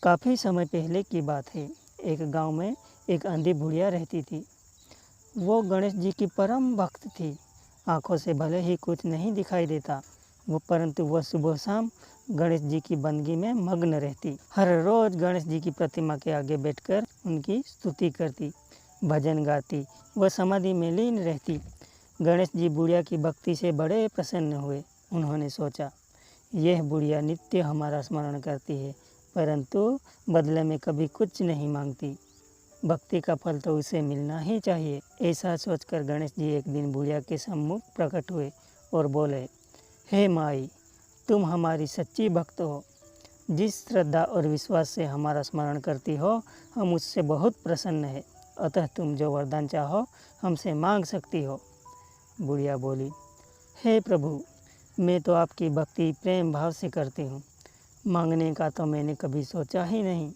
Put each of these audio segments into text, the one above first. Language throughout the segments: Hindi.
काफ़ी समय पहले की बात है। एक गांव में एक अंधी बुढ़िया रहती थी। वो गणेश जी की परम भक्त थी। आंखों से भले ही कुछ नहीं दिखाई देता परंतु वह सुबह शाम गणेश जी की बंदगी में मग्न रहती। हर रोज गणेश जी की प्रतिमा के आगे बैठकर उनकी स्तुति करती, भजन गाती, वह समाधि में लीन रहती। गणेश जी बुढ़िया की भक्ति से बड़े प्रसन्न हुए। उन्होंने सोचा, यह बुढ़िया नित्य हमारा स्मरण करती है परंतु बदले में कभी कुछ नहीं मांगती। भक्ति का फल तो उसे मिलना ही चाहिए। ऐसा सोचकर गणेश जी एक दिन बुढ़िया के सम्मुख प्रकट हुए और बोले, हे माई, तुम हमारी सच्ची भक्त हो। जिस श्रद्धा और विश्वास से हमारा स्मरण करती हो हम उससे बहुत प्रसन्न है। अतः तुम जो वरदान चाहो हमसे मांग सकती हो। बुढ़िया बोली, हे प्रभु, मैं तो आपकी भक्ति प्रेम भाव से करती हूँ। मांगने का तो मैंने कभी सोचा ही नहीं,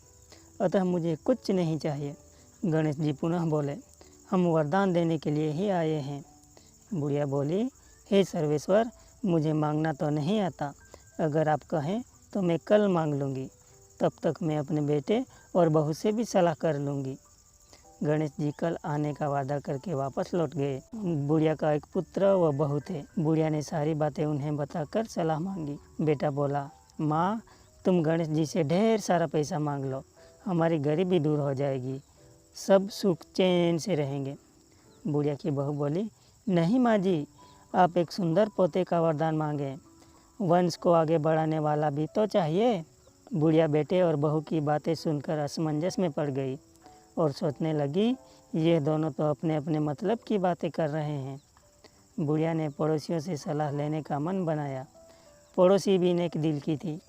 अतः मुझे कुछ नहीं चाहिए। गणेश जी पुनः बोले, हम वरदान देने के लिए ही आए हैं। बुढ़िया बोली, हे सर्वेश्वर, मुझे मांगना तो नहीं आता। अगर आप कहें तो मैं कल मांग लूँगी। तब तक मैं अपने बेटे और बहू से भी सलाह कर लूँगी। गणेश जी कल आने का वादा करके वापस लौट गए। बुढ़िया का एक पुत्र व बहू थे। बुढ़िया ने सारी बातें उन्हें बताकर सलाह मांगी। बेटा बोला, माँ, तुम गणेश जी से ढेर सारा पैसा मांग लो, हमारी गरीबी दूर हो जाएगी, सब सुख चैन से रहेंगे। बुढ़िया की बहू बोली, नहीं माँ जी, आप एक सुंदर पोते का वरदान मांगे, वंश को आगे बढ़ाने वाला भी तो चाहिए। बुढ़िया बेटे और बहू की बातें सुनकर असमंजस में पड़ गई और सोचने लगी, ये दोनों तो अपने अपने मतलब की बातें कर रहे हैं। बुढ़िया ने पड़ोसियों से सलाह लेने का मन बनाया। पड़ोसी भी नेक दिल की थी।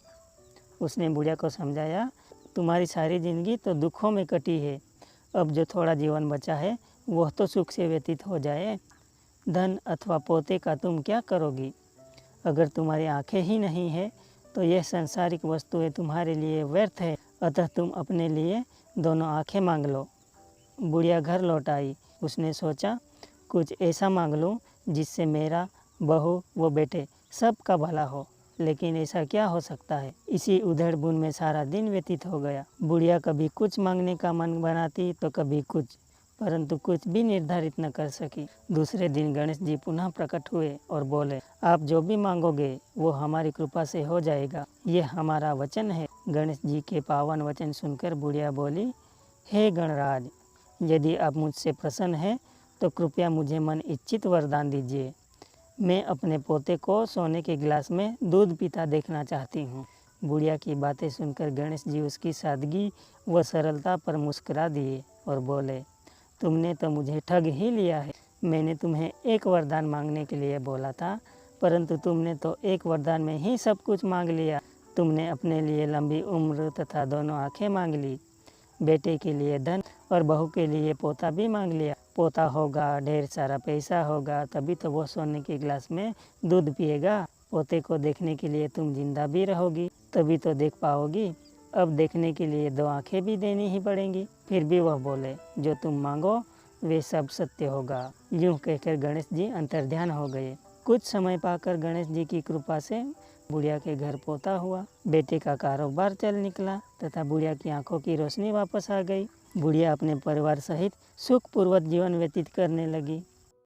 उसने बुढ़िया को समझाया, तुम्हारी सारी ज़िंदगी तो दुखों में कटी है, अब जो थोड़ा जीवन बचा है वह तो सुख से व्यतीत हो जाए। धन अथवा पोते का तुम क्या करोगी? अगर तुम्हारी आंखें ही नहीं है तो यह सांसारिक वस्तुएं तुम्हारे लिए व्यर्थ है। अतः तुम अपने लिए दोनों आंखें मांग लो। बुढ़िया घर लौट आई। उसने सोचा, कुछ ऐसा मांग लूँ जिससे मेरा, बहू व बेटे सबका भला हो। लेकिन ऐसा क्या हो सकता है? इसी उधेड़ बुन में सारा दिन व्यतीत हो गया। बुढ़िया कभी कुछ मांगने का मन बनाती तो कभी कुछ, परंतु कुछ भी निर्धारित न कर सकी। दूसरे दिन गणेश जी पुनः प्रकट हुए और बोले, आप जो भी मांगोगे वो हमारी कृपा से हो जाएगा, ये हमारा वचन है। गणेश जी के पावन वचन सुनकर बुढ़िया बोली, हे गणराज, यदि आप मुझसे प्रसन्न हैं तो कृपया मुझे मन इच्छित वरदान दीजिए। मैं अपने पोते को सोने के गिलास में दूध पीता देखना चाहती हूँ। बुढ़िया की बातें सुनकर गणेश जी उसकी सादगी व सरलता पर मुस्कुरा दिए और बोले, तुमने तो मुझे ठग ही लिया है। मैंने तुम्हें एक वरदान मांगने के लिए बोला था, परंतु तुमने तो एक वरदान में ही सब कुछ मांग लिया। तुमने अपने लिए लंबी उम्र तथा दोनों आंखें मांग ली, बेटे के लिए धन और बहू के लिए पोता भी मांग लिया। पोता होगा, ढेर सारा पैसा होगा, तभी तो वो सोने के गिलास में दूध पिएगा। पोते को देखने के लिए तुम जिंदा भी रहोगी, तभी तो देख पाओगी। अब देखने के लिए दो आंखें भी देनी ही पड़ेंगी। फिर भी वह बोले, जो तुम मांगो वे सब सत्य होगा। यूं कहकर गणेश जी अंतर्ध्यान हो गए। कुछ समय पाकर गणेश जी की कृपा से बुढ़िया के घर पोता हुआ। बेटे का कारोबार चल निकला तथा बुढ़िया की आंखों की रोशनी वापस आ गई। बुढ़िया अपने परिवार सहित सुखपूर्वक जीवन व्यतीत करने लगी।